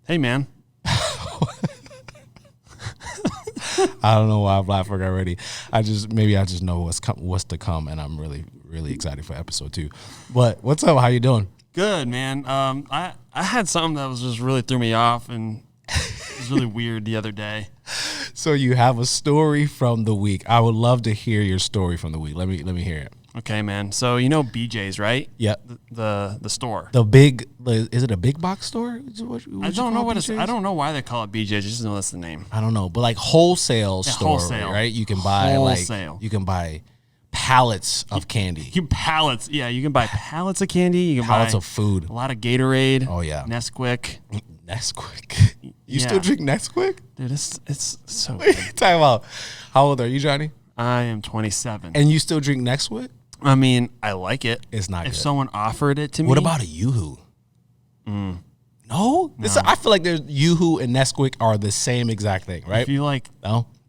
Hey, man. I don't know why I'm laughing already. I just know what's to come, and I'm really excited for episode 2. But what's up? How you doing? Good, man. I had something that was just really threw me off, and it was really weird the other day. So you have a story from the week. I would love to hear your story from the week. Let me hear it. Okay, man. So you know BJ's, right? Yeah. The store. Is it a big box store? I don't know what it's. I don't know why they call it BJ's. I just know that's the name. I don't know, but like wholesale store, right? You can buy you can buy pallets of candy. You can buy pallets of candy. You can pallets buy of food. A lot of Gatorade. Oh yeah. Nesquik. You still drink Nesquik? Dude, it's so good. Talk about, how old are you, Johnny? I am 27. And you still drink Nesquik? I mean, I like it. It's not good. If someone offered it to me. What about a Yoo-Hoo? No? I feel like Yoo-Hoo and Nesquik are the same exact thing, right? If you like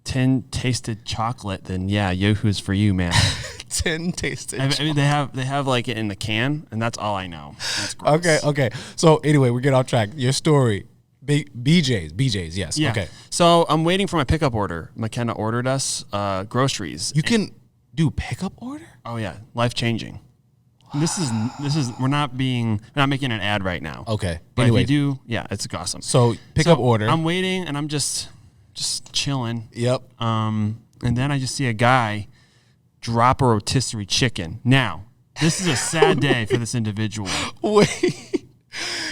tin tasted chocolate, then yeah, Yoo-Hoo's for you, man. Tin tasted chocolate. I mean, they have like it in the can, and that's all I know. That's gross. Okay. So anyway, we get off track. Your story. BJ's, yes. Yeah. Okay. So I'm waiting for my pickup order. McKenna ordered us groceries. You can do pickup order? Oh yeah, life changing. This is we're not making an ad right now. Okay. But anyway, if you do, yeah, it's awesome. So pickup order. I'm waiting and I'm just chilling. Yep. And then I just see a guy drop a rotisserie chicken. Now, this is a sad day for this individual. Wait.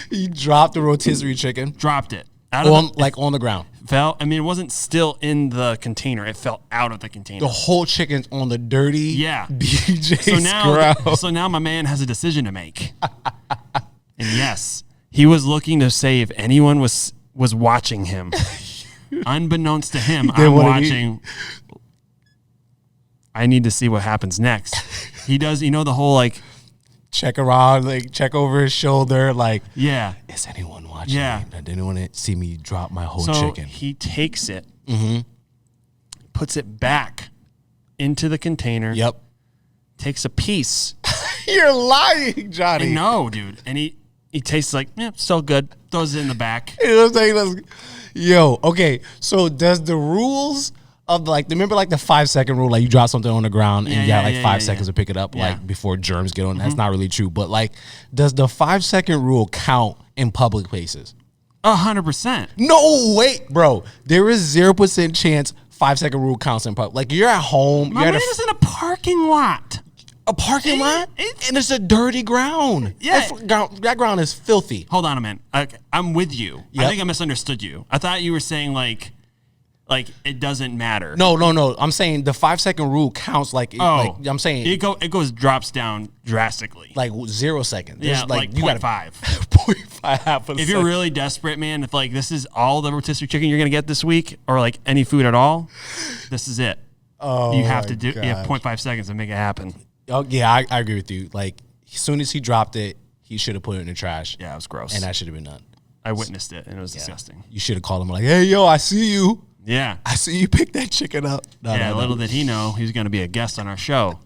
He dropped the rotisserie chicken. Dropped it. On the ground. Fell. I mean, it wasn't still in the container. It fell out of the container. The whole chicken's on the dirty BJ's ground. So now my man has a decision to make. And yes, he was looking to say if anyone was watching him. Unbeknownst to him, I'm watching. I need to see what happens next. He does, the whole check around, check over his shoulder, yeah. Is anyone watching? Yeah. Did anyone see me drop my whole chicken? So he takes it, puts it back into the container. Yep. Takes a piece. You're lying, Johnny. No, dude. And he tastes so good. Throws it in the back. You know what I'm saying? Yo, okay. So does the rules of remember the 5-second rule, you drop something on the ground and you got 5 seconds to pick it up, before germs get on. That's not really true. But does the 5-second rule count in public places? 100%. No, wait, bro. There is 0% chance 5-second rule counts in public. You're at home. My man is in a parking lot. A parking lot? And it's a dirty ground. Yeah. That ground is filthy. Hold on a minute. I'm with you. Yep. I think I misunderstood you. I thought you were saying it doesn't matter. No. I'm saying the 5-second rule counts. I'm saying it drops down drastically. 0 seconds. Yeah, you 0.5. 0.5 half a second. If you're really desperate, man, if this is all the rotisserie chicken you're gonna get this week, or any food at all, this is it. Oh, you have to do. You have 0.5 seconds to make it happen. Oh yeah, I agree with you. As soon as he dropped it, he should have put it in the trash. Yeah, it was gross, and that should have been done. I witnessed it, and it was disgusting. You should have called him hey, yo, I see you. Yeah. I see you pick that chicken up. Little did he know he was going to be a guest on our show.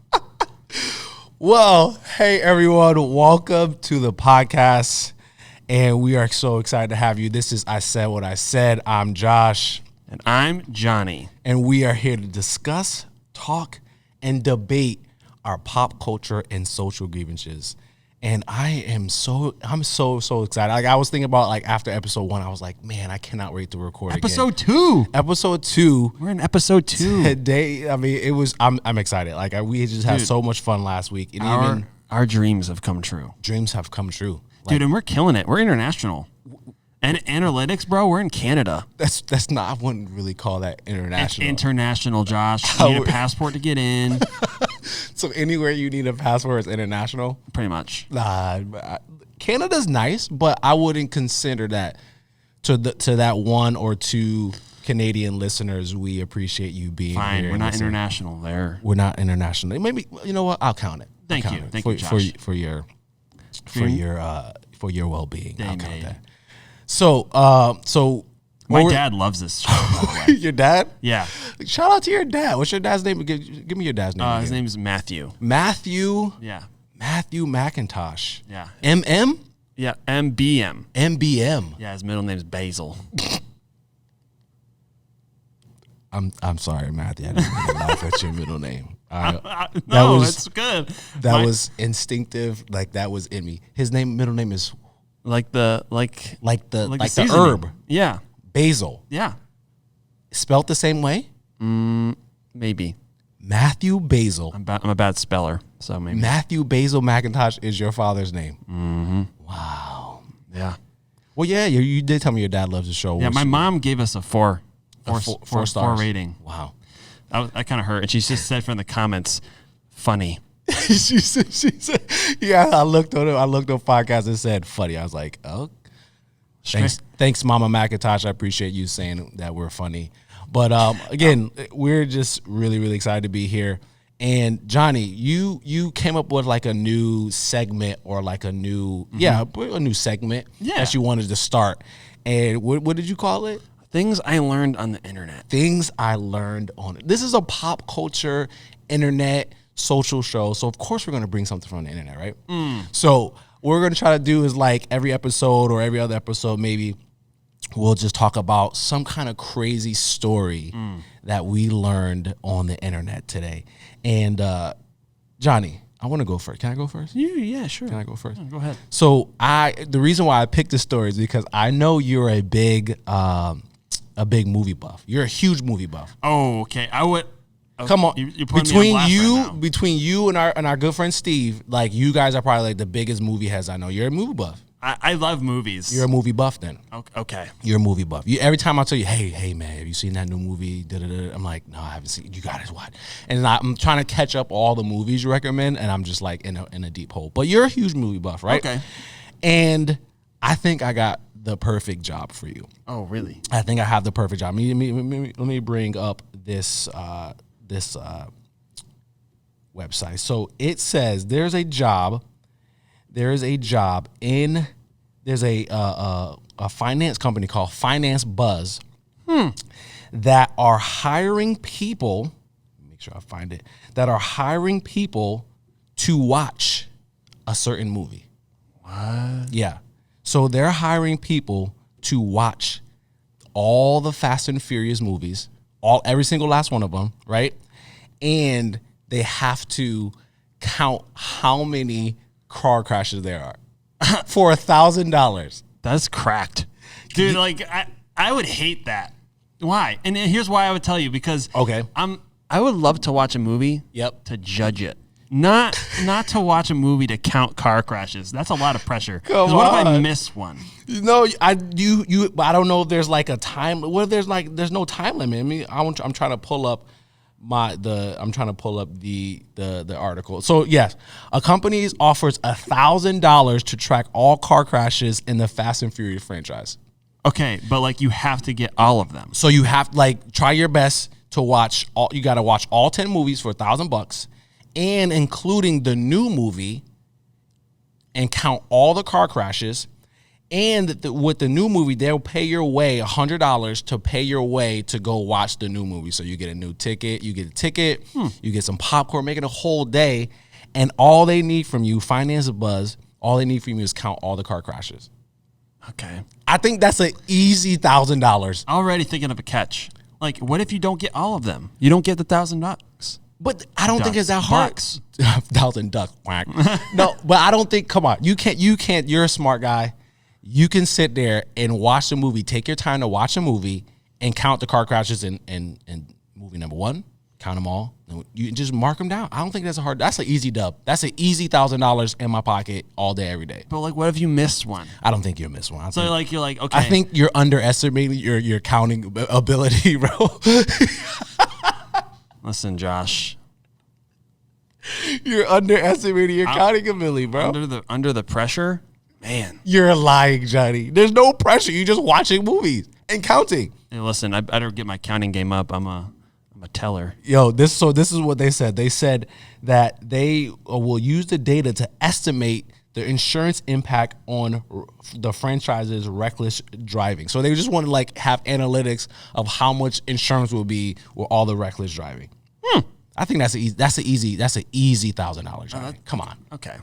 Well, hey, everyone. Welcome to the podcast. And we are so excited to have you. This is I Said What I Said. I'm Josh. And I'm Johnny. And we are here to discuss, talk, and debate our pop culture and social grievances. And I'm so excited. I was thinking about after episode 1, I was man, I cannot wait to record episode 2. Episode 2. We're in episode 2 today. I mean, I'm excited. We just had so much fun last week. And our dreams have come true. Dreams have come true, dude. And we're killing it. We're international. And analytics, bro. We're in Canada. That's not. I wouldn't really call that international. International, Josh. You need a passport to get in. So anywhere you need a passport is international? Pretty much. Canada's nice, but I wouldn't consider that to that 1 or 2 Canadian listeners. We appreciate you being fine. here. We're not international there. We're not international. Maybe, you know what? I'll count it. Thank you. Thank you, Josh. For your well-being. I'll count that. So my dad loves this show, by the way. Your dad? Yeah. Shout out to your dad. What's your dad's name? Give me your dad's name. His name is Matthew. Matthew? Yeah. Matthew McIntosh. Yeah. MM? Yeah, MBM. MBM. Yeah, his middle name is Basil. I'm sorry, Matthew. I didn't mean to laugh at your middle name. It's good. That was instinctive. Like that was in me. His middle name is like the herb. Yeah. Basil. Yeah. Spelt the same way? Maybe. Matthew Basil. I'm a bad speller, so maybe. Matthew Basil McIntosh is your father's name. Mm-hmm. Wow. Yeah. Well, yeah, you did tell me your dad loves the show. Yeah, my mom gave us a four stars. 4 rating. Wow. I kind of hurt. And she just said from the comments, funny. she said, yeah, I looked on podcast and said funny. I was like, oh, thanks, Mama McIntosh. I appreciate you saying that we're funny. But again, we're just really, really excited to be here. And Johnny, you came up with like a new segment or like a new a new segment that you wanted to start. And what did you call it? Things I learned on the internet. Things I learned on it. This is a pop culture, internet, social show. So of course we're gonna bring something from the internet, right? So what we're gonna try to do is like every episode or every other episode, maybe we'll just talk about some kind of crazy story that we learned on the internet today. And Johnny, I want to go first. Can I go first? Yeah, sure. Can I go first? Yeah, go ahead. So the reason why I picked this story is because I know you're a big movie buff. You're a huge movie buff. Oh, okay. I would. Come on, you're putting me on blast right now. Between you and our good friend Steve, like you guys are probably like the biggest movie heads I know. You're a movie buff. I love movies. You're a movie buff then. Okay. You're a movie buff. Every time I tell you, hey man, have you seen that new movie? I'm like, no, I haven't seen. You got to watch. And I'm trying to catch up all the movies you recommend, and I'm just like in a deep hole. But you're a huge movie buff, right? Okay. And I think I got the perfect job for you. Oh, really? I think I have the perfect job. Let me bring up this website. So it says there's a finance company called Finance Buzz that are hiring people. Make sure I find it. That are hiring people to watch a certain movie. What? Yeah. So they're hiring people to watch all the Fast and Furious movies, every single last one of them, right? And they have to count how many car crashes there are for $1,000. That's cracked, dude. Like I would hate that. Why? And here's why I would tell you, because I would love to watch a movie. Yep. To judge it, not to watch a movie to count car crashes. That's a lot of pressure. Come what on. if I miss one? No, I don't know if there's like a time. What if there's no time limit? I mean, I'm trying to pull up the article. So yes, a company offers $1,000 to track all car crashes in the Fast and Furious franchise. Okay, but like you have to get all of them. So you have try your best to watch all. You got to watch all 10 movies for $1,000, and including the new movie, and count all the car crashes. And with the new movie, they'll pay your way $100 to pay your way to go watch the new movie. So you get a new ticket, you get some popcorn, make it a whole day. And all they need from you, Finance Buzz, all they need from you is count all the car crashes. Okay. I think that's an easy $1,000. Already thinking of a catch. Like, what if you don't get all of them? You don't get the $1,000. But I don't think it's that hard. Bucks. 1,000 duck. No, but I don't think. Come on, you can't. You're a smart guy. You can sit there and watch the movie. Take your time to watch a movie and count the car crashes in movie number one. Count them all. You just mark them down. I don't think that's a hard. That's an easy dub. That's an easy $1,000 in my pocket all day, every day. But like, what if you missed one? I don't think you'll miss one. You're like, okay. I think you're underestimating your counting ability, bro. Listen, Josh. You're underestimating your counting ability, bro. Under the pressure, man. You're lying, Johnny. There's no pressure. You're just watching movies and counting. Hey, listen, I better get my counting game up. I'm a teller. Yo, this is what they said. They said that they will use the data to estimate the insurance impact on the franchise's reckless driving. So they just want to like have analytics of how much insurance will be with all the reckless driving. I think that's an easy $1,000. Come on. Okay.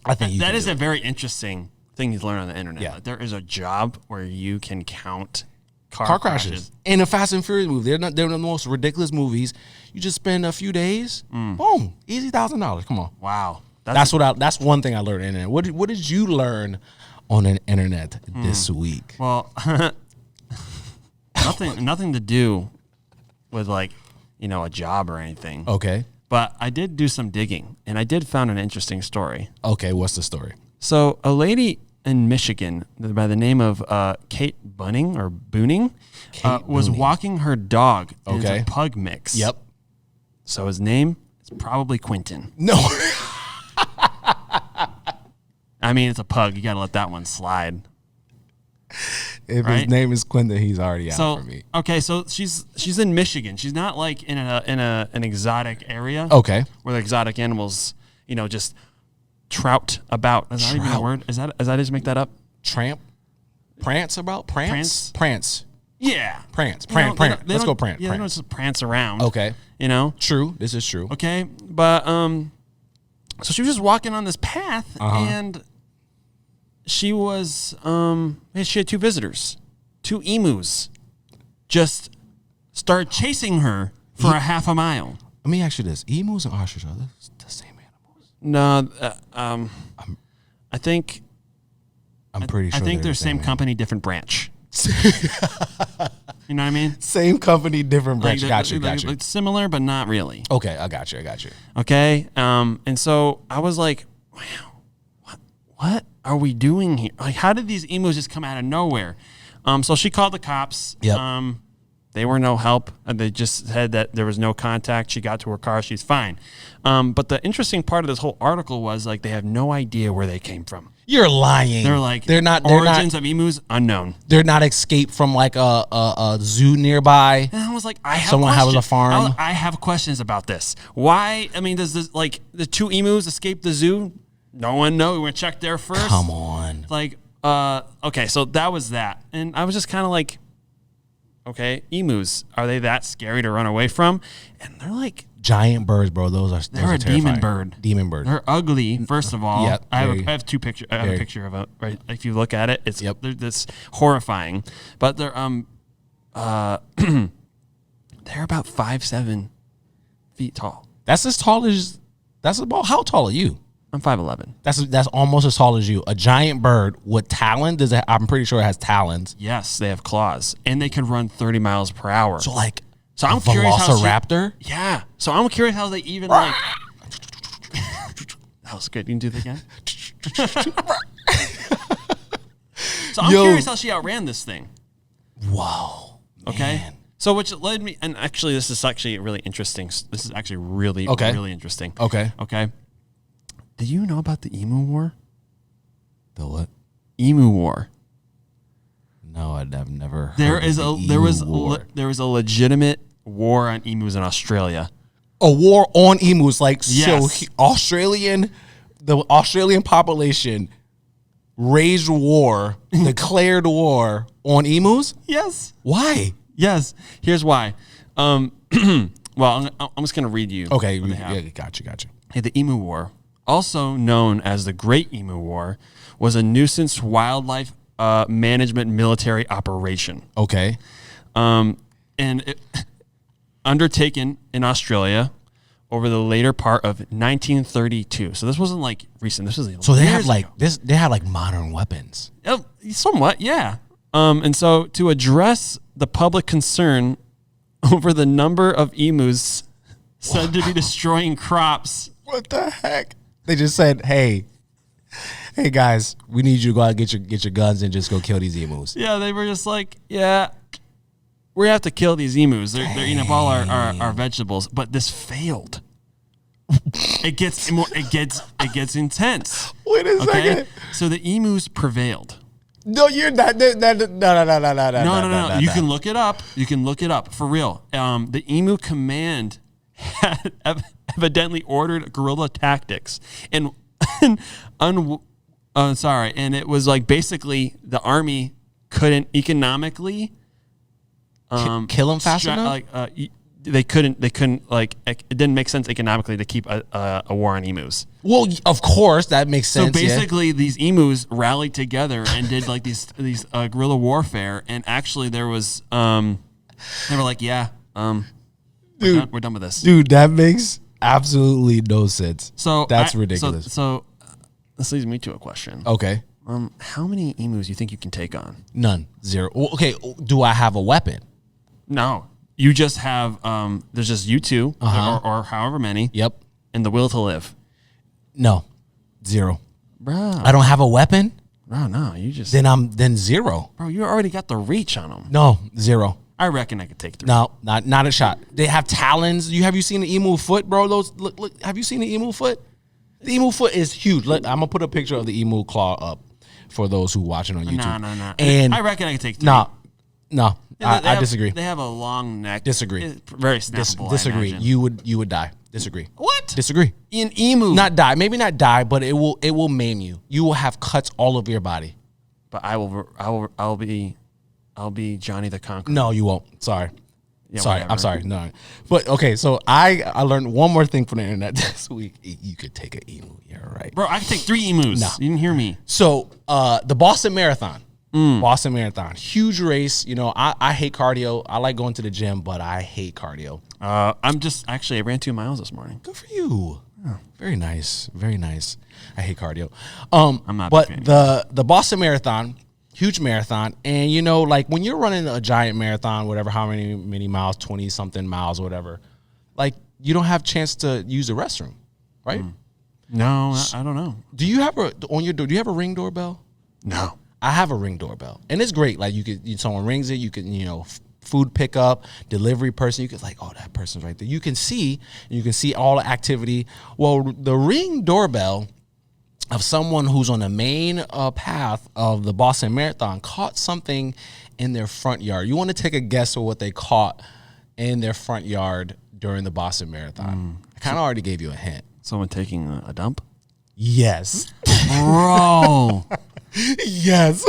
I think that is a very interesting thing you learn on the internet. Yeah. Like, there is a job where you can count car crashes. In a Fast and Furious movie, they're the most ridiculous movies. You just spend a few days, boom, easy $1,000. Come on. Wow. That's one thing I learned on the internet. What did you learn on the internet this week? Well, nothing to do with like, a job or anything. Okay. But I did do some digging, and I did found an interesting story. Okay, what's the story? So a lady in Michigan by the name of Kate Booning was walking her dog. And it's a pug mix. Yep. So his name is probably Quentin. No. I mean, it's a pug. You got to let that one slide. If his name is Quentin, he's already out for me. Okay, so she's in Michigan. She's not like in an exotic area. Okay. Where the exotic animals, just trout about. Is that even a word? Is that just make that up? Prance about? Prance? Prance. Yeah. Prance. Let's go prance. Yeah, they don't just prance around. Okay. True. This is true. Okay. But so she was just walking on this path and she was she had 2 visitors. 2 emus just started chasing her for a half a mile. Let me ask you this. Emus and ostriches are the same animals? No, I think I'm pretty sure I think they're same company, different branch. You know what I mean? Same company, different branch. Got you. Like similar, but not really. Okay, I got you. Okay, and so I was like, wow, what are we doing here? Like, how did these emus just come out of nowhere? So she called the cops. Yep. They were no help. They just said that there was no contact. She got to her car. She's fine. But the interesting part of this whole article was like they have no idea where they came from. You're lying. They're like origins of emus unknown. They're not escaped from like a zoo nearby. And I was like, someone has a farm. I have questions about this. Why? I mean, does this like the 2 emus escape the zoo? No one knows. We went to check there first. Come on. Like, okay, so that was that, and I was just kind of like, okay, emus, are they that scary to run away from? And they're like giant birds, bro. They're a demon bird. Demon bird. They're ugly. First of all, Yep, I have 2 pictures. I have a picture of it. Right, if you look at it, they're this horrifying. But they're they're about 5'7" feet tall. That's as tall as. That's about how tall are you? I'm 5'11". That's almost as tall as you. A giant bird with talons. I'm pretty sure it has talons. Yes, they have claws, and they can run 30 miles per hour. So like, I'm curious Velociraptor. Yeah. So I'm curious how they even like. That was good. You can do that again. So I'm curious how she outran this thing. Whoa. Okay. Man. So which led me, and actually, this is actually really interesting. This is actually really interesting. Okay. Okay. Did you know about the Emu War? The what? Emu War. No, I've never heard There was a legitimate war on emus in Australia. A war on emus, like yes. So the Australian population raised war, declared war on emus? Yes. Why? Yes. Here's why. Well, I'm just going to read you. Okay. Yeah, gotcha. Hey, the Emu War, also known as the Great Emu War, was a nuisance wildlife management military operation. Okay. And it undertaken in Australia over the later part of 1932. So this wasn't like recent. This was so they have like this. They have like modern weapons. Somewhat, yeah. And so to address the public concern over the number of emus said to be destroying crops. What the heck? They just said, "Hey guys, we need you to go out and get your guns and just go kill these emus." Yeah, they were just like, "Yeah, we have to kill these emus. They're eating up all our vegetables." But this failed. It gets intense. Wait a second. So the emus prevailed. No, you're not. No. You can look it up. You can look it up for real. The emu command had evidently ordered guerrilla tactics, and it was like basically the army couldn't economically kill him fast enough. they couldn't like it didn't make sense economically to keep a war on emus. Well, of course that makes sense. So basically, these emus rallied together and did like these guerrilla warfare, and actually there was they were like, yeah, dude, we're done with this, dude. That makes absolutely no sense. So that's ridiculous. So this leads me to a question. Okay. How many emus do you think you can take on? None. Zero. Well, okay. Do I have a weapon? No. You just have there's just you two or however many. Yep. And the will to live. No. Zero. Bro. I don't have a weapon? No, you just then zero. Bro, you already got the reach on them. No, zero. I reckon I could take 3. No, not a shot. They have talons. Have you seen the emu foot, bro? Those look. Have you seen the emu foot? The emu foot is huge. Look, I'm gonna put a picture of the emu claw up for those who watching on YouTube. No. And I reckon I could take 3. No. I disagree. They have a long neck. Disagree. It's very snappable. Disagree. You would die. Disagree. What? Disagree. An emu. Not die. Maybe not die, but it will maim you. You will have cuts all over your body. But I'll be Johnny the Conqueror. No, you won't. Sorry. Yeah, sorry. whatever. I'm sorry. No. But okay, so I learned one more thing from the internet this week. You could take an emu. You're right. Bro, I could take 3 emus. No. You didn't hear me. So the Boston Marathon. Boston Marathon. Huge race. You know, I hate cardio. I like going to the gym, but I hate cardio. I ran 2 miles this morning. Good for you. Oh, very nice. Very nice. I hate cardio. I'm not. But the Boston Marathon, huge marathon, and you know, like when you're running a giant marathon, whatever, how many miles, 20 something miles or whatever, like you don't have a chance to use the restroom, right? No, I don't know. Do you have on your door? Do you have a Ring doorbell? No. I have a Ring doorbell, and it's great. Like someone rings it, you can food pickup, delivery person. You can like, oh, that person's right there. You can see all the activity. Well, the Ring doorbell of someone who's on the main path of the Boston Marathon caught something in their front yard. You want to take a guess of what they caught in their front yard during the Boston Marathon? I kind of already gave you a hint. Someone taking a dump? Yes. Bro. Yes.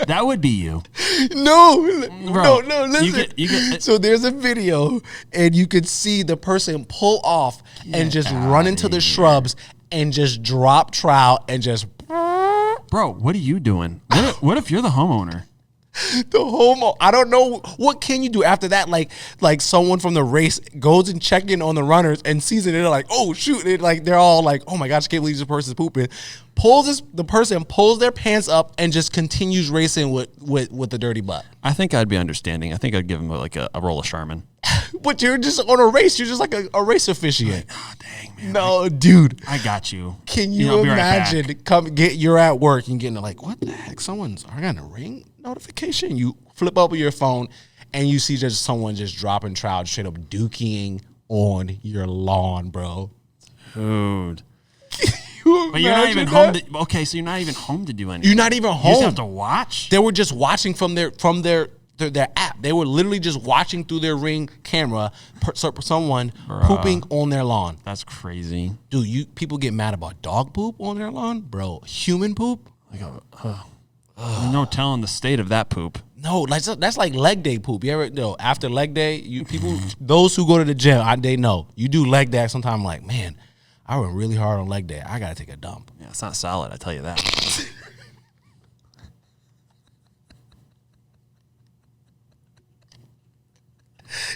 That would be you. No, Bro, no, listen. You get, so there's a video, and you could see the person pull off and just run into the shrubs and just drop trout and just. Bro, what are you doing? What if you're the homeowner? The homo. I don't know. What can you do after that? Like someone from the race goes and check in on the runners and sees it, and they're like, oh shoot. They're all like, oh my gosh, I can't believe this person's pooping. The person pulls their pants up and just continues racing with the dirty butt. I think I'd be understanding. I think I'd give him like a roll of Charmin. But you're just on a race. You're just like a race officiant. Oh, dang, man. No, dude. I got you. Can you imagine? You're at work and getting like, what the heck? I got a Ring notification. You flip up your phone and you see just someone just dropping trout, straight up dookie on your lawn, bro. Dude. But you're not even home. So you're not even home to do anything. You're not even home. You just have to watch. They were just watching from their app. They were literally just watching through their Ring camera someone pooping on their lawn. That's crazy. Dude, people get mad about dog poop on their lawn? Bro, human poop? No telling the state of that poop. No, that's like leg day poop. You ever know? After leg day, those who go to the gym, they know. You do leg day sometime like, man, I went really hard on leg day. I got to take a dump. Yeah, it's not solid, I tell you that.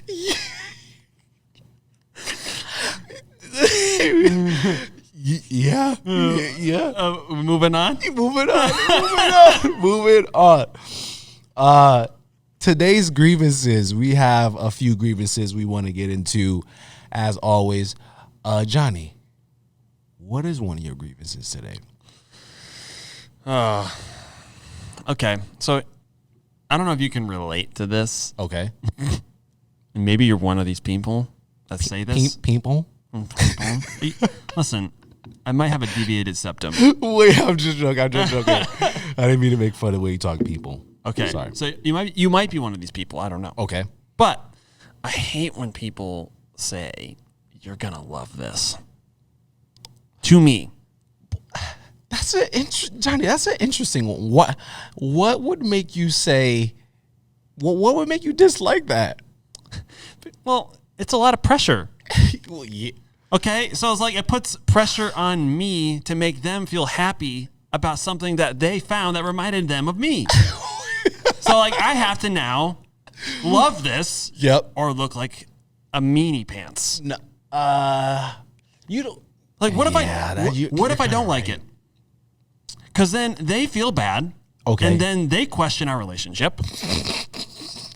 Yeah. Moving on. Moving on. Today's grievances. We have a few grievances we want to get into, as always. Johnny, what is one of your grievances today? Okay, so I don't know if you can relate to this. Okay. And maybe you're one of these people that say this. People? Listen, I might have a deviated septum. Wait, I'm just joking. I didn't mean to make fun of the way you talk people. Okay. Sorry. So you might be one of these people. I don't know. Okay. But I hate when people say, you're going to love this. To me. Johnny, that's an interesting one. What would make you say, what would make you dislike that? Well, it's a lot of pressure. Well, yeah. Okay, so it's like it puts pressure on me to make them feel happy about something that they found that reminded them of me. So like I have to now love this, or look like a meanie pants. No, you don't. Like what if what if I don't like it? Because then they feel bad, and then they question our relationship.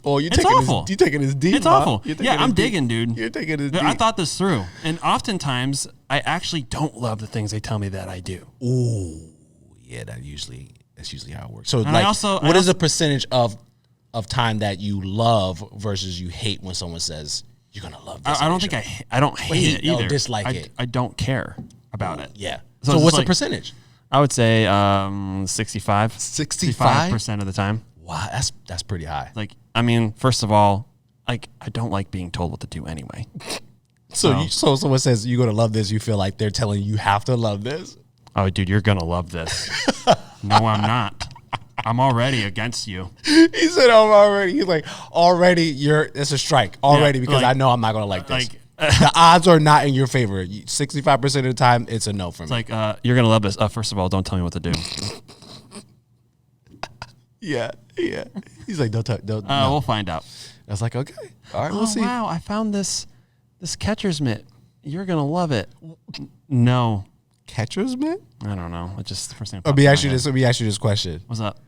Oh, you're taking this deep. It's awful. Yeah, I'm digging, dude. You're taking this deep. I thought this through, and oftentimes I actually don't love the things they tell me that I do. Ooh, yeah, that's usually how it works. So, like, what is the percentage of time that you love versus you hate when someone says you're gonna love this? I don't think I don't hate it either. Dislike it. I don't care about it. Yeah. So what's the percentage? I would say 65. 65% of the time. Wow, that's pretty high. Like, I mean, first of all, like I don't like being told what to do anyway. So someone says you're gonna love this, you feel like they're telling you have to love this. Oh, dude, you're gonna love this. No, I'm not. I'm already against you. He said, I'm already. He's like, already. It's a strike already because I know I'm not gonna like this. The odds are not in your favor. 65% of the time, it's a no for me. It's like you're gonna love this. First of all, don't tell me what to do. Yeah. He's like, don't. No. We'll find out. I was like, okay, all right, we'll see. Wow, I found this catcher's mitt. You're gonna love it. No, catcher's mitt? I don't know. It just the first thing. Let me ask you this question. What's up?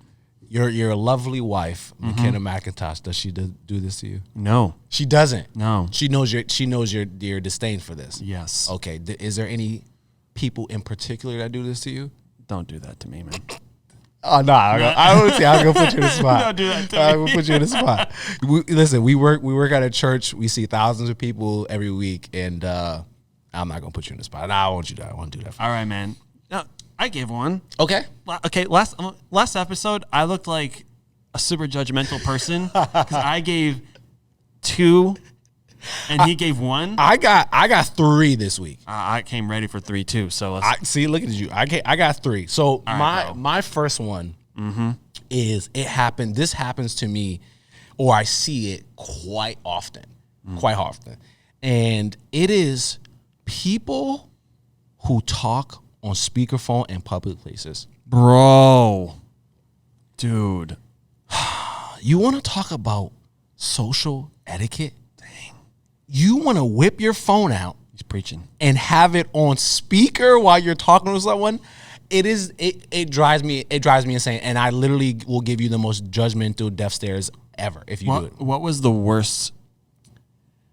Your lovely wife, McKenna McIntosh. Does she do this to you? No, she doesn't. No, she knows your disdain for this. Yes. Okay. Is there any people in particular that do this to you? Don't do that to me, man. Oh no! I don't see. I'm gonna put you in the spot. Don't do that to me. I'm gonna put you in the spot. Listen, we work at a church. We see thousands of people every week, and I'm not gonna put you in the spot. I want you to. I want to do that. All right, man. No, I gave one. Okay. Last episode, I looked like a super judgmental person because I gave 2, and he gave 1. I got 3 this week. I came ready for 3 too. So let's see. Look at you. I got 3. So my first one is it happened. This happens to me, or I see it quite often, and it is people who talk on speakerphone in public places. Bro, dude, you want to talk about social etiquette? Dang, you want to whip your phone out. He's preaching and have it on speaker while you're talking to someone. It drives me insane, and I literally will give you the most judgmental death stares ever if you do it. What was the worst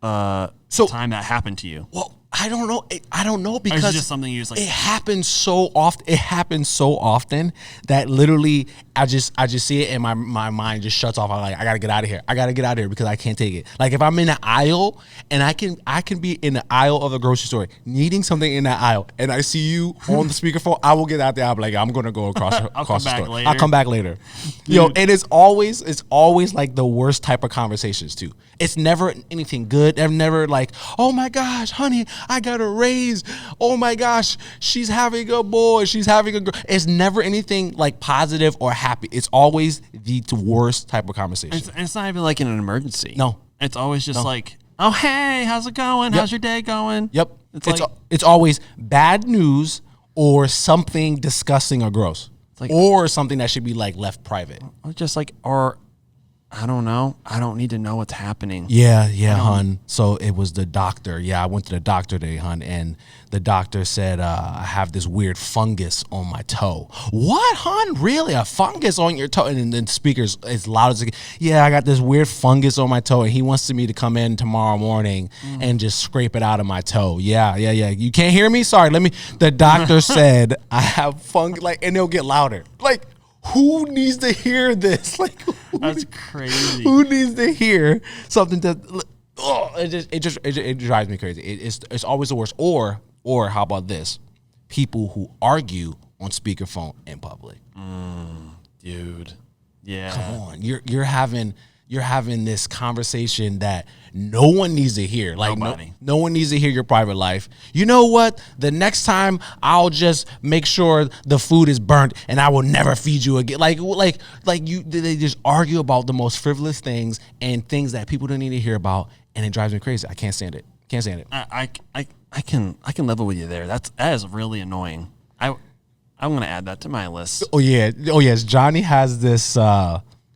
time that happened to you? Well, I don't know. I don't know because it's just something you just like. It happens so often. It happens so often that literally I just see it and my mind just shuts off. I'm like, I gotta get out of here. I gotta get out of here because I can't take it. Like if I'm in an aisle and I can be in the aisle of a grocery store needing something in that aisle and I see you on the speakerphone, I will get out there. I'll be like, I'm gonna go across the store. I'll come back later. Yo, and it's always like the worst type of conversations too. It's never anything good. They're never like, oh my gosh, honey, I got a raise. Oh my gosh, she's having a boy. She's having a girl. It's never anything like positive or happy. It's always the worst type of conversation. It's not even like in an emergency. No. It's always just like, oh, hey, how's it going? Yep. How's your day going? Yep. It's always bad news or something disgusting or gross. Like, or something that should be like left private. Just like, or I don't know. I don't need to know what's happening. Yeah, hun. So it was the doctor. Yeah, I went to the doctor today, hun, and the doctor said I have this weird fungus on my toe. What, hun? Really? A fungus on your toe? And then speakers as loud as it. Yeah, I got this weird fungus on my toe, and he wants me to come in tomorrow morning and just scrape it out of my toe. Yeah. You can't hear me? Sorry. The doctor said I have fungus, and they'll get louder. Like, who needs to hear this? Like, that's crazy. Who needs to hear something that? It drives me crazy. It's always the worst. Or how about this? People who argue on speakerphone in public. Dude, yeah. Come on, you're having you're having this conversation that no one needs to hear. Like no one needs to hear your private life. You know what? The next time I'll just make sure the food is burnt and I will never feed you again. They just argue about the most frivolous things and things that people don't need to hear about, and it drives me crazy. I can't stand it. Can't stand it. I can level with you there. That is really annoying. I'm gonna add that to my list. Oh yes. Johnny has this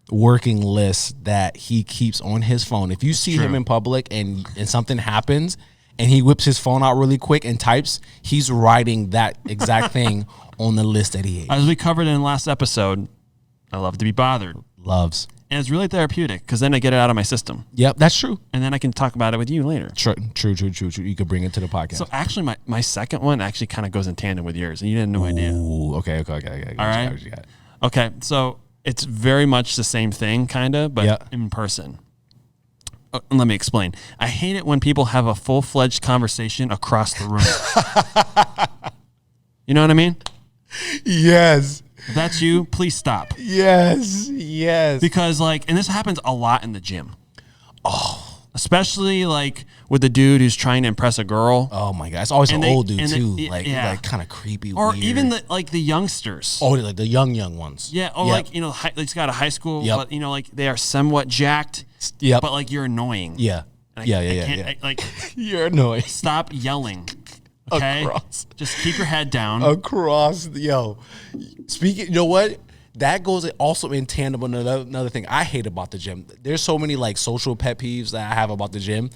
working list that he keeps on his phone. If you see him in public and something happens and he whips his phone out really quick and types, he's writing that exact thing on the list that he hates. As we covered in the last episode, I love to be bothered. Loves. And it's really therapeutic because then I get it out of my system. Yep, that's true. And then I can talk about it with you later. True. You could bring it to the podcast. So actually, my second one actually kind of goes in tandem with yours, and you had no idea. Ooh, okay. All right. Okay, so it's very much the same thing, kind of, but in person. Let me explain. I hate it when people have a full-fledged conversation across the room. You know what I mean? Yes. If that's you, please stop. Yes. Because and this happens a lot in the gym. Oh. Especially with the dude who's trying to impress a girl. Oh my God. It's always an old dude too. Kind of creepy, or weird. even the youngsters. Oh, like the young ones. Yeah. Or he's got a high school, but they are somewhat jacked. Yep. But you're annoying. Yeah. Yeah. You're annoying. Stop yelling. Okay. Just keep your head down. Speaking, you know what? That goes also in tandem with another thing I hate about the gym. There's so many social pet peeves that I have about the gym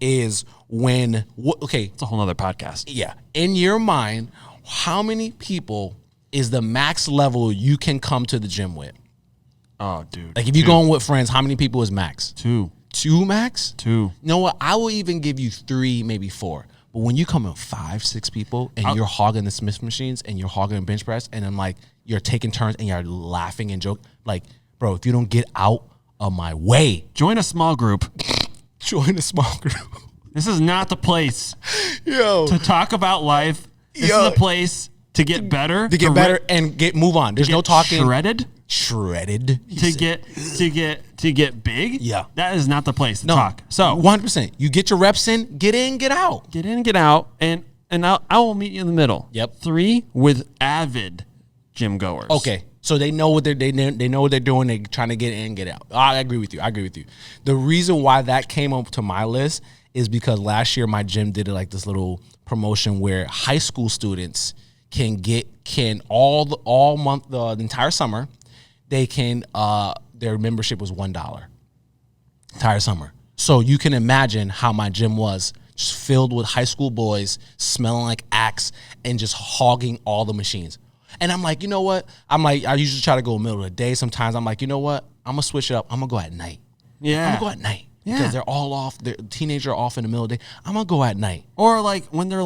is it's a whole nother podcast. Yeah. In your mind, how many people is the max level you can come to the gym with? Oh, dude. If you're going with friends, how many people is max? 2. 2 max? 2. You know what? I will even give you 3, maybe 4. But when you come in 5, 6 people and you're hogging the Smith machines and you're hogging the bench press and then you're taking turns and you're laughing and joking, bro, if you don't get out of my way. Join a small group. This is not the place to talk about life. This is the place to get better. To get better and move on. There's no talking. Shredded to get big. Yeah, that is not the place to talk. So 100%, you get your reps in, get in, get out, and I will meet you in the middle. Yep. 3 with avid gym goers. Okay, so they know what they know what they're doing. They're trying to get in, get out. I agree with you. The reason why that came up to my list is because last year my gym did this little promotion where high school students can all month the entire summer. They can their membership was $1 entire summer. So you can imagine how my gym was, just filled with high school boys smelling like Axe and just hogging all the machines. And I'm like, you know what? I usually try to go middle of the day. Sometimes I'm like, you know what? I'm gonna switch it up. I'm gonna go at night. Yeah, I'm gonna go at night because they're all off. They're teenagers are off in the middle of the day. I'm gonna go at night. Or when they're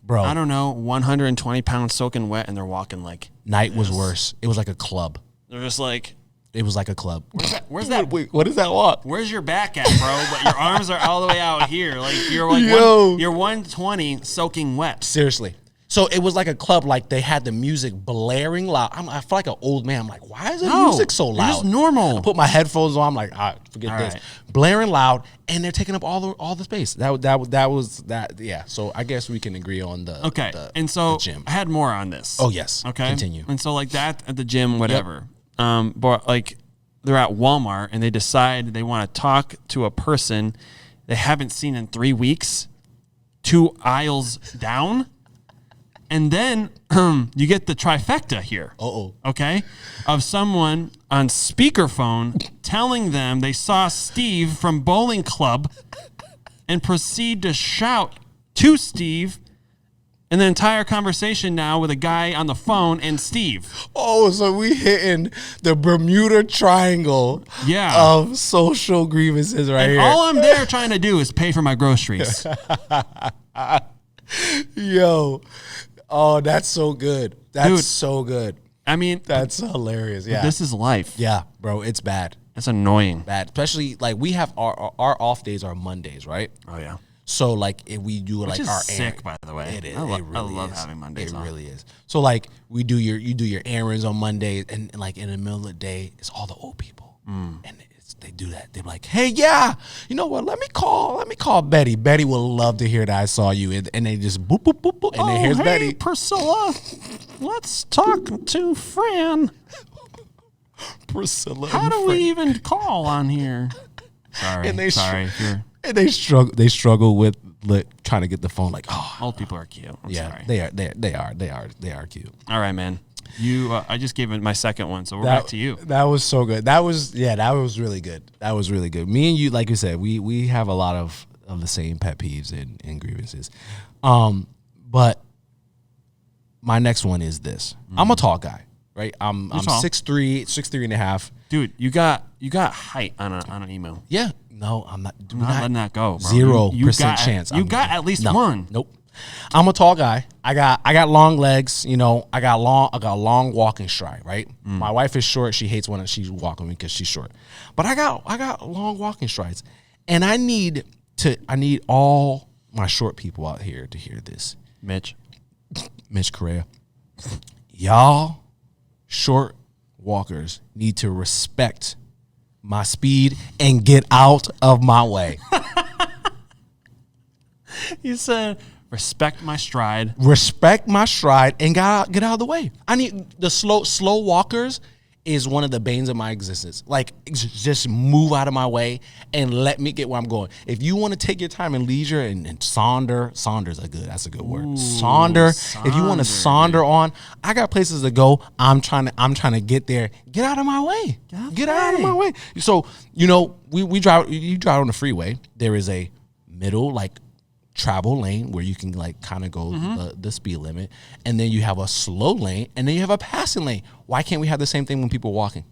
bro, I don't know, 120 pounds soaking wet and they're walking night was worse. It was like a club. They're just it was like a club. Where's that? Wait, what is that walk? Where's your back at, bro? But your arms are all the way out here. You're you're 120 soaking wet. Seriously. So it was like a club. They had the music blaring loud. I feel like an old man. I'm like, why is the music so loud? It's just normal. I put my headphones on. I'm like, forget this. Right. Blaring loud, and they're taking up all the space. That was that. Yeah. So I guess we can agree on the and so the gym. I had more on this. Oh yes. Okay. Continue. And so that at the gym, whatever. Yep. But they're at Walmart and they decide they want to talk to a person they haven't seen in 3 weeks, 2 aisles down. And then you get the trifecta here. Okay? Of someone on speakerphone telling them they saw Steve from bowling club and proceed to shout to Steve and the entire conversation now with a guy on the phone and Steve. Oh, so we hitting the Bermuda Triangle of social grievances here. All I'm there trying to do is pay for my groceries. Yo. Oh, that's so good. Dude, so good. I mean, that's hilarious. Yeah. This is life. Yeah, bro. It's bad. It's annoying. Bad. Especially we have our off days are Mondays, right? Oh yeah. So if we do Which is our sick, by the way. It is. I love having Mondays. It really is. So you do your errands on Mondays and in the middle of the day, it's all the old people. And they do that. They're like, hey, yeah, you know what? Let me call Betty. Betty will love to hear that I saw you. And they just boop, boop, boop, boop. And then here's Betty. Priscilla, let's talk to Fran. Priscilla. How do we even call on here? Sorry. And they sorry. And they struggle with trying to get the phone. Like, oh, old people are cute. I'm sorry. They are cute. All right, man. I just gave it my second one, so we're back to you. That was so good. That was really good. That was really good. Me and you, like you said, we have a lot of the same pet peeves and grievances. But my next one is this. I'm a tall guy, right? I'm 6'3", and a half. Dude, you got height on an email. Yeah. No, I'm not. I'm not letting that go, bro. 0% chance. You got at least one. Nope. I'm a tall guy. I got long legs. You know, I got long walking stride. Right. My wife is short. She hates when she's walking because she's short. But I got long walking strides, and I need all my short people out here to hear this. Mitch Correa, y'all short walkers need to respect my speed and get out of my way. You said respect my stride. Respect my stride and get out of the way. I need the slow walkers is one of the banes of my existence. Like, just move out of my way and let me get where I'm going. If you want to take your time and leisure and Saunders are good. That's a good word. Saunder. If you want to saunder on, I got places to go. I'm trying to get there. Get out of my way. Get out of my way. So, you know, you drive on the freeway. There is a middle, like, travel lane where you can like kind of go the speed limit, and then you have a slow lane, and then you have a passing lane. Why can't we have the same thing when people are walking?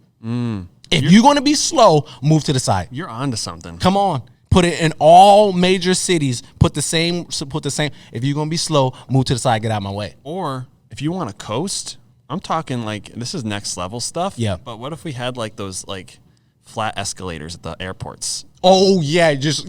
If you're going to be slow, move to the side. You're onto something. Come on, put it in all major cities. Put the same. If you're going to be slow, move to the side. Get out of my way. Or if you want to coast, I'm talking like this is next level stuff. Yeah. But what if we had like those like flat escalators at the airports? Oh yeah, just.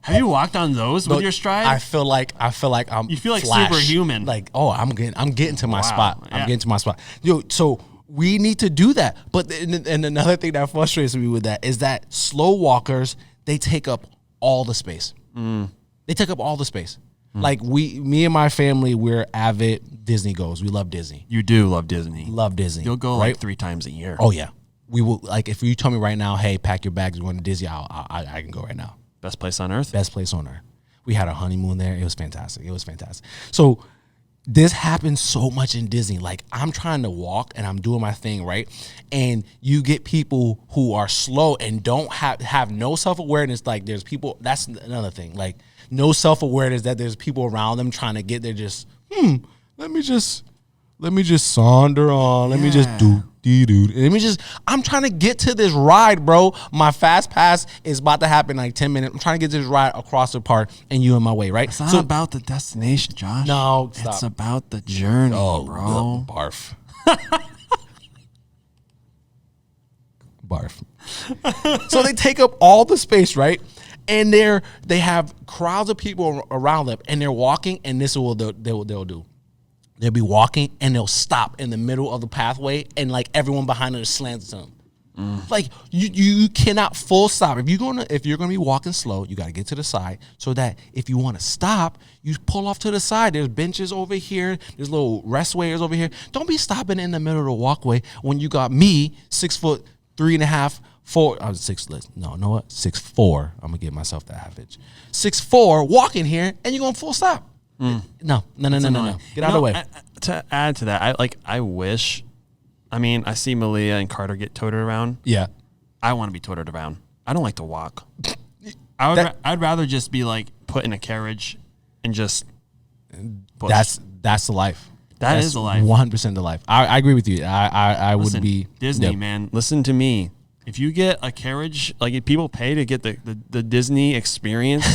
Have you walked on those with your stride? I feel like I'm. You feel like Flash. superhuman. Like, oh, I'm getting to my spot. Yeah. I'm getting to my spot. Yo, so we need to do that. But and another thing that frustrates me with that is that slow walkers, they take up all the space. They take up all the space. Like me and my family, we're avid Disney goers. We love Disney. You do love Disney. Love Disney. You'll go like 3 times a year. Oh yeah. We will, like, if you tell me right now, hey, pack your bags, we're going to Disney, I can go right now. Best place on earth? Best place on earth. We had a honeymoon there. It was fantastic. So this happens so much in Disney. Like, I'm trying to walk and I'm doing my thing, right? And you get people who are slow and don't have no self-awareness. Like, there's people, that's another thing. Like, no self-awareness that there's people around them trying to get there just, let me just saunder on. Let me just do. I'm trying to get to this ride, bro. My fast pass is about to happen in like 10 minutes. I'm trying to get this ride across the park and you in my way, right? It's not about the destination, Josh. No, stop. It's about the journey, bro. Barf. So they take up all the space, right? And they have crowds of people around them, and they're walking, and this is what they'll do. They'll be walking and they'll stop in the middle of the pathway, and like everyone behind them slants them. Like you cannot full stop. If you're gonna be walking slow, you gotta get to the side so that if you want to stop, you pull off to the side. There's benches over here. There's little restways over here. Don't be stopping in the middle of the walkway when you got me 6'3.5", 4. I was 6. No, know what? 6'4". I'm gonna give myself that half inch. 6'4", walking here, and you're gonna full stop. No. Get out of the way. To add to that, I wish. I mean, I see Malia and Carter get toted around. Yeah, I want to be toted around. I don't like to walk. I'd rather just be like put in a carriage and just push. That's the life. That's is the life. 100% the life. I agree with you. I would be Disney, man. Listen to me. If you get a carriage, like if people pay to get the Disney experience.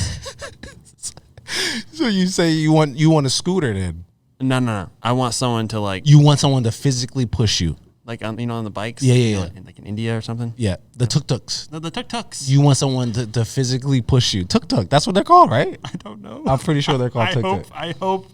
So you say you want a scooter then? No. I want someone to like. You want someone to physically push you, like on the bikes. Yeah. Like in India or something. Yeah, the tuk-tuks. No, the tuk-tuks. You want someone to physically push you. Tuk-tuk. That's what they're called, right? I don't know. I'm pretty sure they're called tuk-tuk. I hope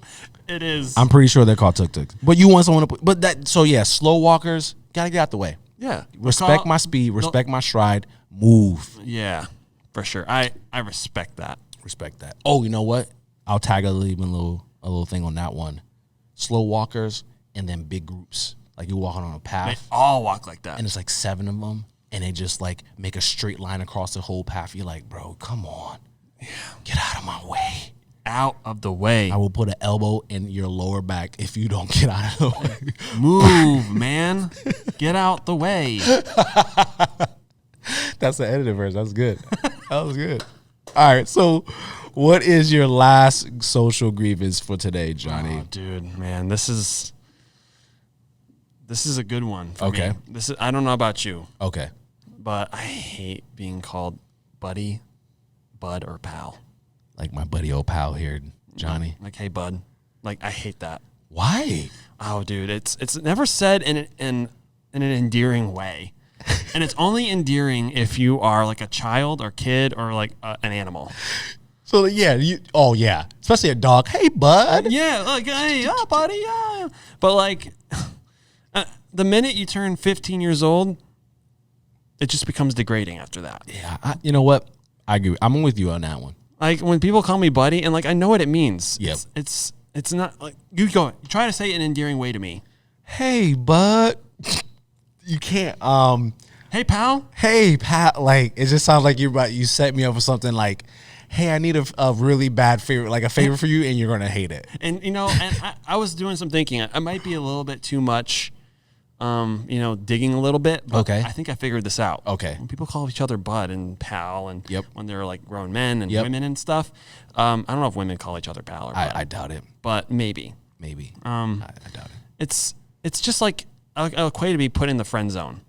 it is. I'm pretty sure they're called tuk-tuks. But you want someone to. But that. So yeah, slow walkers gotta get out the way. Yeah. Respect my speed. Respect my stride. move. Yeah, for sure. I respect that. Respect that. Oh, you know what? I'll tag a little thing on that one. Slow walkers and then big groups. Like you're walking on a path. They all walk like that. And it's like 7 of them. And they just like make a straight line across the whole path. You're like, bro, come on. Yeah. Get out of my way. Out of the way. I will put an elbow in your lower back if you don't get out of the way. Move, man. Get out the way. That's the edited version. That's good. That was good. All right. So what is your last social grievance for today, Johnny? Oh, dude, man, this is a good one for me. I don't know about you. Okay. But I hate being called buddy, bud, or pal. Like my buddy old pal here, Johnny. Like, hey, bud. Like, I hate that. Why? Oh, dude, it's never said in an endearing way. And it's only endearing if you are like a child or kid or like an animal. So yeah, especially a dog. Hey, bud. Yeah, like hey, buddy, yeah. But like, the minute you turn 15 years old, it just becomes degrading after that. Yeah, you know what? I agree. I'm with you on that one. Like when people call me buddy, and like I know what it means. Yep. It's not like you try to say it in an endearing way to me. Hey, bud. You can't. Hey, pal. Hey, pal. Like it just sounds like you set me up for something like, hey, I need a really bad favor, like a favor for you, and you're gonna hate it. And and I was doing some thinking. I might be a little bit too much. Digging a little bit. But okay. I think I figured this out. Okay. When people call each other bud and pal, and when they're like grown men and yep. women and stuff, I don't know if women call each other pal or bud. I doubt it. But maybe. I doubt it. It's just like I'll equate to be put in the friend zone,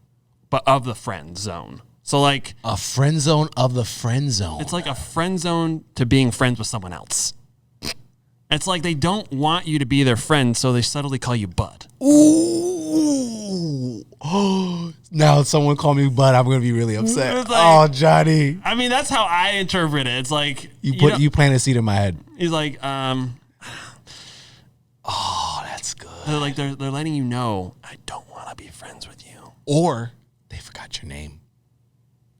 but of the friend zone. So like a friend zone of the friend zone. It's like a friend zone to being friends with someone else. It's like they don't want you to be their friend, so they subtly call you bud. Ooh. Now someone call me bud, I'm gonna be really upset. Like, Johnny. I mean, that's how I interpret it. It's like you plant a seed in my head. He's like, oh, that's good. They're letting you know I don't want to be friends with you. Or they forgot your name.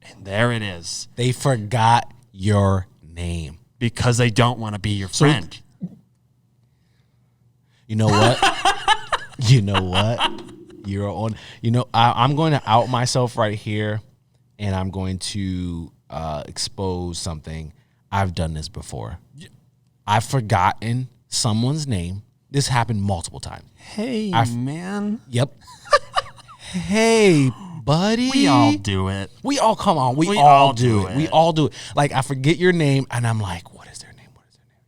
And there it is. They forgot your name. Because they don't want to be your friend. You know what? You're on. I'm going to out myself right here, and I'm going to expose something. I've done this before. I've forgotten someone's name. This happened multiple times. Hey, man. Yep. Hey, buddy. We all do it. We all do it. We all do it. Like I forget your name, and I'm like, what is their name?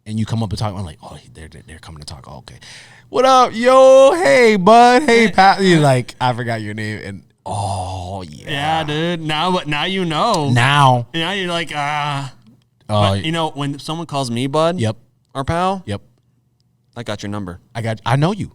And you come up and talk. I'm like, oh, they're coming to talk. Oh, okay. What up, yo? Hey, bud. Hey, Pat. You're like, I forgot your name, and oh yeah. Yeah, dude. Now you know. Now you're like, when someone calls me bud. Yep. Or pal. Yep. I got your number. I know you.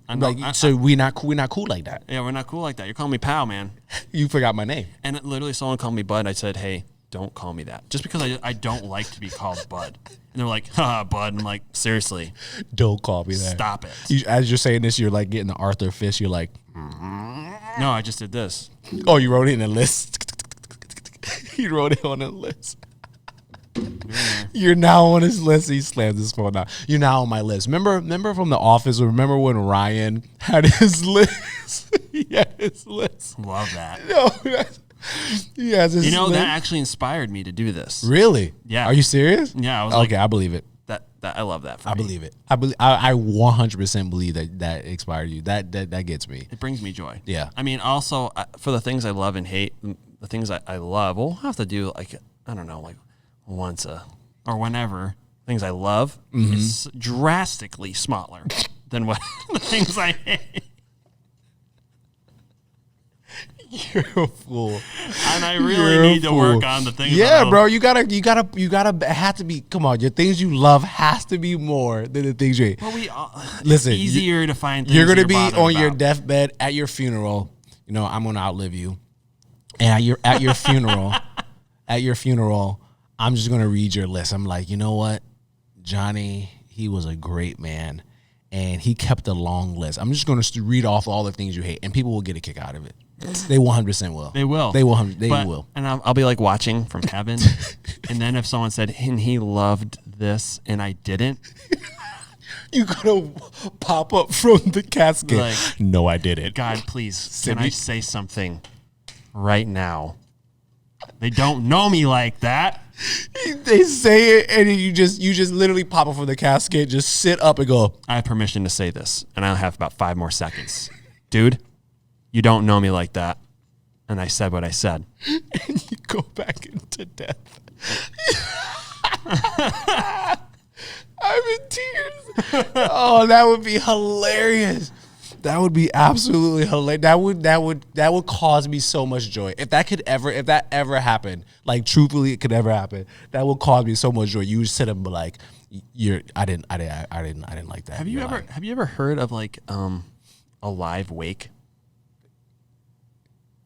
So we're not cool like that. Yeah, we're not cool like that. You're calling me pal, man. You forgot my name. And literally, someone called me bud. I said, hey, don't call me that. Just because I don't like to be called bud. And they're like, haha, bud. I'm like, seriously. Don't call me that. Stop it. As you're saying this, you're like getting the Arthur fist. You're like, no, I just did this. Oh, you wrote it in a list. He wrote it on a list. You're now on his list. He slams his phone out. You're now on my list. Remember from The Office? Remember when Ryan had his list? He had his list. Love that. No, he has his list. That actually inspired me to do this. Really? Yeah. Are you serious? Yeah. I was okay. I believe it. That I love that. I believe it. I 100% believe that inspired you. That gets me. It brings me joy. Yeah. I mean, also for the things I love and hate, the things I love, we'll have to do like I don't know, like once or whenever. Things I love is drastically smaller than what the things I hate. You're a fool. And I really need to work on the things. Yeah, bro. You gotta have to be. Come on, your things you love has to be more than the things you hate. Well, listen. It's easier to find. Things you're gonna be on your your deathbed at your funeral. You know, I'm gonna outlive you. And at your funeral, I'm just gonna read your list. I'm like, you know what, Johnny, he was a great man, and he kept a long list. I'm just gonna read off all the things you hate, and people will get a kick out of it. They 100% will. They will. They will. They will. And I'll be like watching from heaven, and then if someone said, "And he loved this," and I didn't, you gotta pop up from the casket. Like, no, I didn't. God, please, can I say something right now? They don't know me like that. They say it, and you just literally pop up from the casket, just sit up and go, I have permission to say this, and I'll have about 5 more seconds. Dude, you don't know me like that. And I said what I said. And you go back into death. I'm in tears. Oh, that would be hilarious. That would be absolutely hilarious. That would cause me so much joy. If that ever happened, like truthfully, it could ever happen. That would cause me so much joy. You would sit up and be like, I didn't like that. Have you ever heard of like a live wake?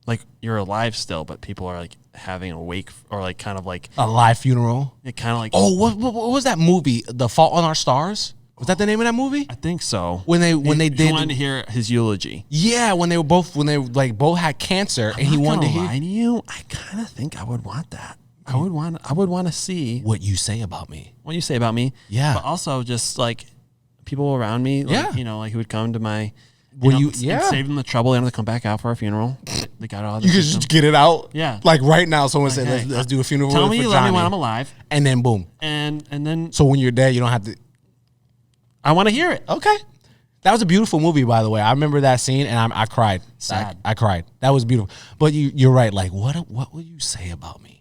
Like you're alive still, but people are like having a wake or like kind of like a live funeral. It kind of like what was that movie? The Fault in Our Stars. Was that the name of that movie? I think so. When they did, he wanted to hear his eulogy. Yeah, when they both had cancer, and he wanted to hear. Lie to you, I kind of think I would want that. I would want to see what you say about me. What you say about me. Yeah, but also just like people around me. Like, like who would come to my. Save them the trouble. They don't have to come back out for a funeral. They got all. You can just get it out. Yeah, like right now, someone said, hey, "Let's do a funeral." Tell me for you Johnny. love me when I'm alive, and then boom, and then. So when you're dead, you don't have to. I want to hear it. Okay. That was a beautiful movie, by the way. I remember that scene, and I cried. Sad. I cried. That was beautiful. But you're right. Like, what will you say about me?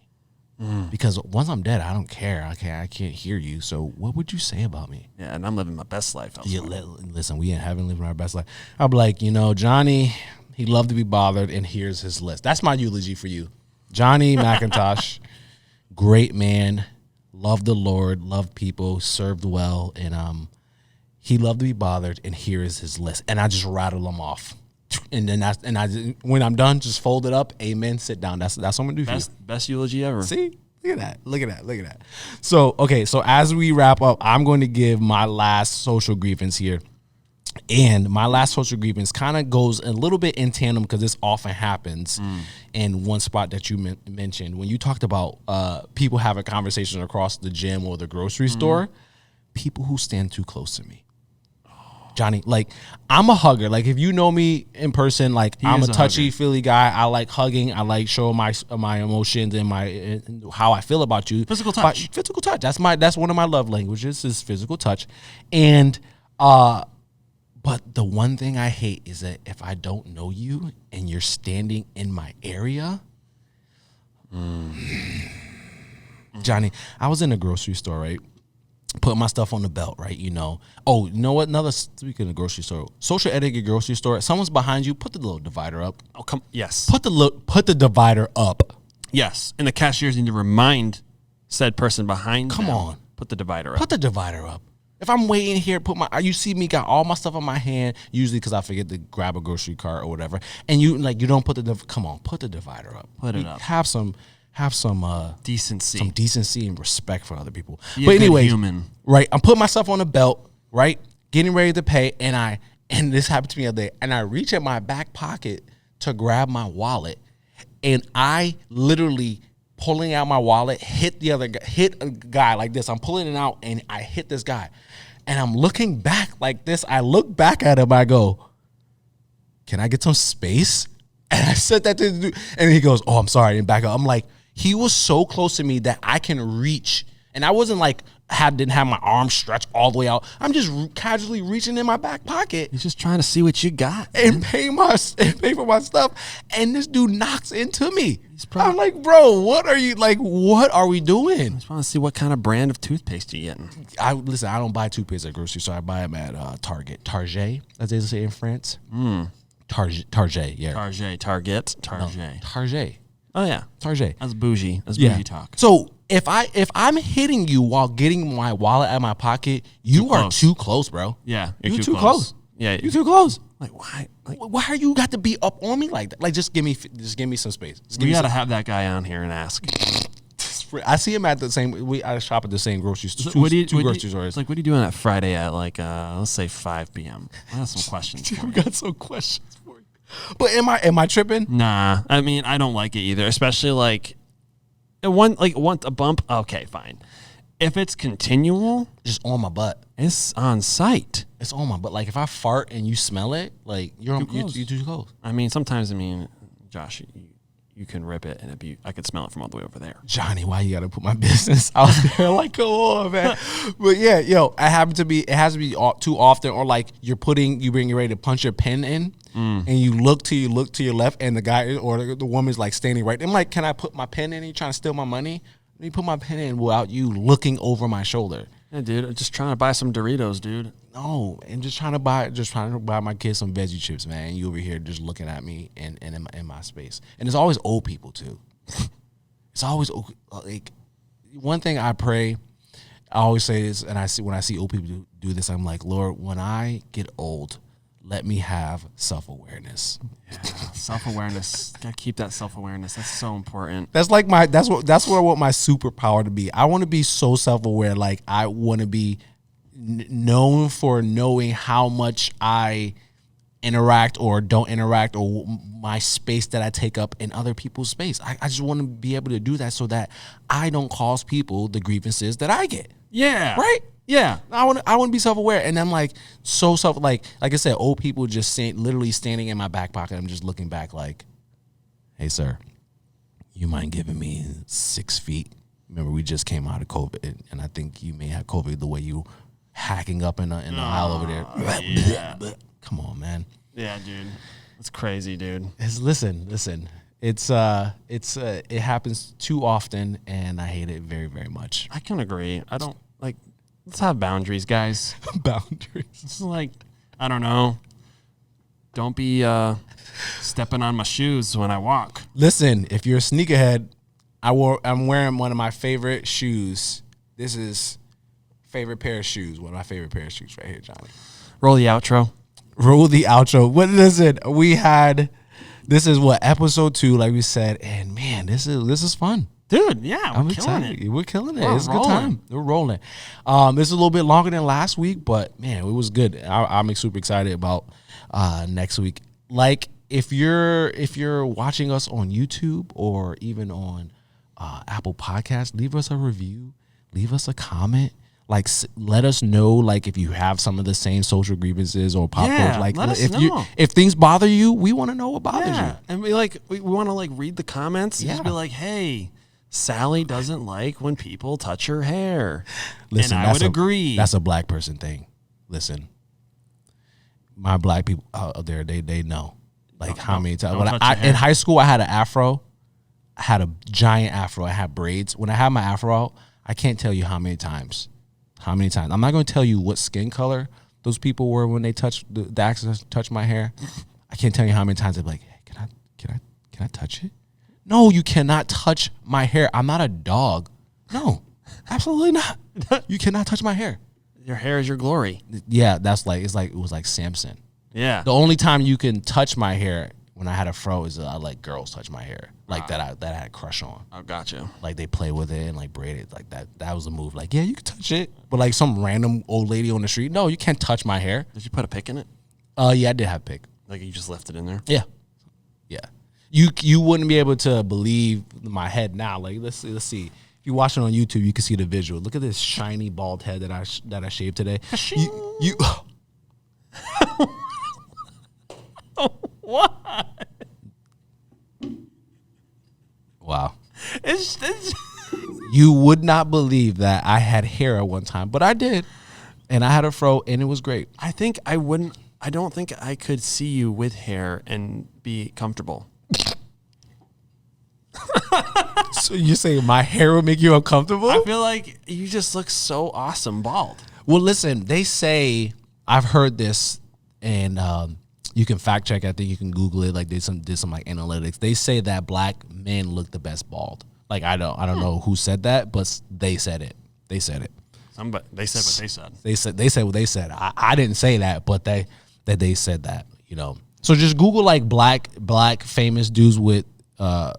Because once I'm dead, I don't care. I can't hear you. So what would you say about me? Yeah, and I'm living my best life. Yeah, listen, we in heaven living our best life. I'll be like, Johnny, he loved to be bothered, and here's his list. That's my eulogy for you. Johnny McIntosh, great man, loved the Lord, loved people, served well, and he loved to be bothered, and here is his list. And I just rattle them off. And then when I'm done, just fold it up. Amen. Sit down. That's what I'm gonna do for you. Best eulogy ever. See? Look at that. So, okay, so as we wrap up, I'm going to give my last social grievance here. And my last social grievance kind of goes a little bit in tandem because this often happens in one spot that you mentioned. When you talked about people having conversations across the gym or the grocery store, people who stand too close to me. Johnny, like, I'm a hugger. Like, if you know me in person, like, I'm a touchy-feely guy. I like hugging. I like showing my emotions and how I feel about you. Physical touch. Physical touch. That's one of my love languages is physical touch. And but the one thing I hate is that if I don't know you and you're standing in my area, Johnny, I was in a grocery store, right? Putting my stuff on the belt, right? Oh, you know what? Speaking of grocery store, social etiquette grocery store. Someone's behind you. Put the little divider up. Oh, come. Yes. Put the divider up. Yes. And the cashiers need to remind said person behind them. Come on. Put the divider up. Put the divider up. If I'm waiting here, you see me got all my stuff in my hand, usually because I forget to grab a grocery cart or whatever. And you don't put come on, put the divider up. Put it up. Have some decency. Some decency and respect for other people. Be but anyway, right? I'm putting myself on the belt, right? Getting ready to pay, and this happened to me the other day. And I reach in my back pocket to grab my wallet, and I literally pulling out my wallet hit a guy like this. I'm pulling it out, and I hit this guy, and I'm looking back like this. I look back at him. I go, "Can I get some space?" And I said that to the dude, and he goes, "Oh, I'm sorry," and back up. I'm like, he was so close to me that I can reach, and I wasn't like didn't have my arm stretched all the way out. I'm just casually reaching in my back pocket. He's just trying to see what you got and pay for my stuff. And this dude knocks into me. I'm like, bro, what are we doing? I just want to see what kind of brand of toothpaste you're getting. I don't buy toothpaste at grocery store. I buy them at Target, as they say in France. Target, yeah. Target. No, Target. Oh yeah, Target. That's bougie. That's bougie talk. So if I'm hitting you while getting my wallet out of my pocket, you are too close, bro. Yeah, you're too close. Yeah, you're too close. Like why? Why are you got to be up on me like that? Like just give me some space. We gotta have that guy on here and ask. I see him at the same. I shop at the same grocery store. Two grocery stores. Like, what are you doing that Friday at let's say 5 p.m.? I have some questions. We got some questions for you. But am I tripping? Nah, I mean, I don't like it either, especially like a bump. Okay, fine. If it's continual, just on my butt. It's on site. It's on my butt. Like if I fart and you smell it, like you're too close. I mean, sometimes Josh, you can rip it and I could smell it from all the way over there. Jonny, why you gotta put my business out there? Like, come on, man. But yeah, it has to be too often, or like you're getting ready to punch your pen in, and you look to your left, and the guy or the woman's like standing right. I'm like, can I put my pen in? Are you trying to steal my money? Let me put my pen in without you looking over my shoulder. Yeah, dude, I'm just trying to buy some Doritos, dude. No, I'm just trying to buy my kids some veggie chips, man. And you over here just looking at me and in my space. And it's always old people too. It's always like one thing I pray. I always say this, and when I see old people do this, I'm like, Lord, when I get old, let me have self-awareness. Yeah, self-awareness. Gotta keep that self-awareness. That's so important. That's like that's what I want my superpower to be. I want to be so self-aware. Like I want to be known for knowing how much I interact or don't interact, or my space that I take up in other people's space. I just want to be able to do that so that I don't cause people the grievances that I get. Yeah. Right? Yeah. I want to be self-aware. And I'm like like I said, old people just literally standing in my back pocket. I'm just looking back like, hey, you mind giving me 6 feet? Remember, we just came out of COVID, and I think you may have COVID the way you hacking up in the aisle over there. Yeah. Come on, man. Yeah, dude. It's crazy, dude. Listen. It happens too often, and I hate it very, very much. I can agree. I don't like. Let's have boundaries, guys. Boundaries. It's like, I don't know. Don't be stepping on my shoes when I walk. Listen, if you're a sneakerhead, I'm wearing one of my favorite shoes. This is favorite pair of shoes. One of my favorite pair of shoes right here, Jonny. Roll the outro. Roll the outro. What is it? This is what, episode 2, like we said, and man, this is fun. Dude, yeah, We're killing it. It's a good time. We're rolling. This is a little bit longer than last week, but man, it was good. I'm super excited about next week. Like if you're watching us on YouTube or even on Apple Podcasts, leave us a review, leave us a comment. Like, let us know, like, if you have some of the same social grievances or pop culture. Like, let us know. If things bother you, we want to know what bothers you. And we want to read the comments and just be like, hey, Sally doesn't like when people touch her hair. Listen, and I would agree. That's a black person thing. Listen, my black people out there, they know. Like, how many times? In high school, I had an afro. I had a giant afro. I had braids. When I had my afro out, I can't tell you how many times. I'm not going to tell you what skin color those people were when they touched the access touched my hair. I can't tell you how many times they're like, hey, can I touch it? No, you cannot touch my hair. I'm not a dog. No, absolutely not. You cannot touch my hair. Your hair is your glory. Yeah, it was like Samson. Yeah. The only time you can touch my hair when I had a fro is I let girls touch my hair, like that I had a crush on. I gotcha. Like they play with it and like braid it like that. That was a move. Like, yeah, you can touch it, but like some random old lady on the street, no, you can't touch my hair. Did you put a pick in it? Yeah, I did have a pick. Like you just left it in there? Yeah. You wouldn't be able to believe my head now. Like let's see. If you watch it on YouTube, you can see the visual. Look at this shiny bald head that I shaved today. You What? Wow. It's You would not believe that I had hair at one time, but I did. And I had a fro and it was great. I don't think I could see you with hair and be comfortable. So you're saying my hair would make you uncomfortable? I feel like you just look so awesome bald. Well, listen, they say, I've heard this, and you can fact check. I think you can Google it. Like did some like analytics. They say that black men look the best bald. Like I don't know who said that, but they said it. They said it. They said what they said. They said what they said. I didn't say that, but they said that. You know. So just Google like black famous dudes with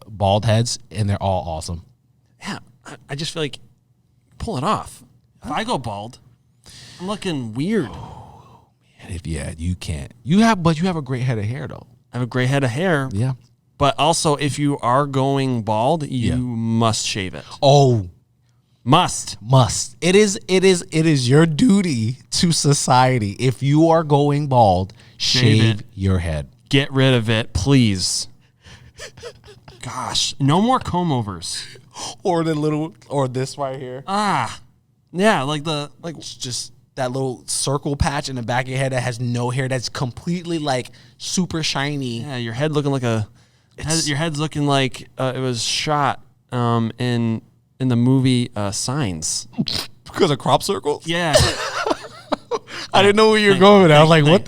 bald heads, and they're all awesome. Yeah, I just feel like pull it off. If I go bald, I'm looking weird. You can't. You have a great head of hair though. have a gray head of hair. Yeah. But also, if you are going bald, you must shave it. Oh, must. It is your duty to society. If you are going bald, shave your head. Get rid of it, please. Gosh, no more comb overs. Or this right here. Yeah, like just that little circle patch in the back of your head that has no hair. That's completely like super shiny. Yeah, your head looking like your head's looking like it was shot in the movie Signs. Because of crop circles? Yeah. I didn't know where you were going with that. I was like, what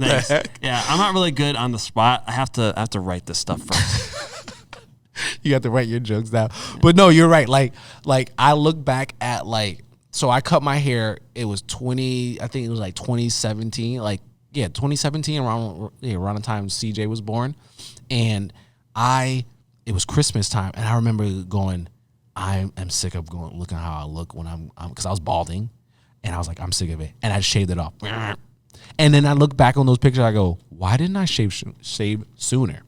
the heck? Yeah, I'm not really good on the spot. I have to write this stuff first. You have to write your jokes down. But no, you're right. Like I look back at so I cut my hair. It was 2017. 2017 around the time CJ was born. And it was Christmas time. And I remember going, I am sick of looking how I look when because I was balding. And I was like, I'm sick of it. And I shaved it off. And then I look back on those pictures. I go, why didn't I shave sooner?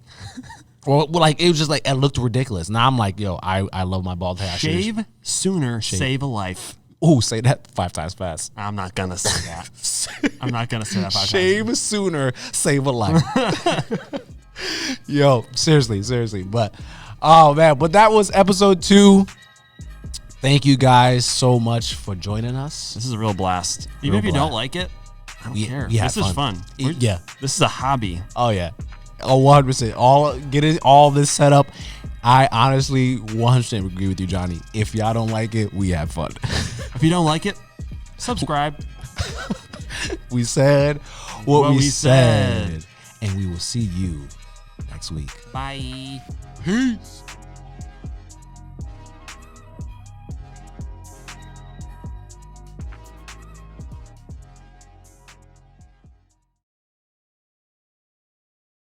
Well, like it was just like it looked ridiculous. Now I'm like, yo, I love my bald hair. Shave sooner, save a life. Oh, say that 5 times fast. I'm not gonna say that. I'm not gonna say that 5 times. Shave sooner, save a life. Yo, seriously. But oh man, but that was episode 2. Thank you guys so much for joining us. This is a real blast. Even if you don't like it, I don't care. This is fun. Yeah. This is a hobby. Oh yeah. 100%. Getting all this set up. I honestly 100% agree with you, Johnny. If y'all don't like it, we have fun. If you don't like it, subscribe. We said what we said. And we will see you next week. Bye. Peace.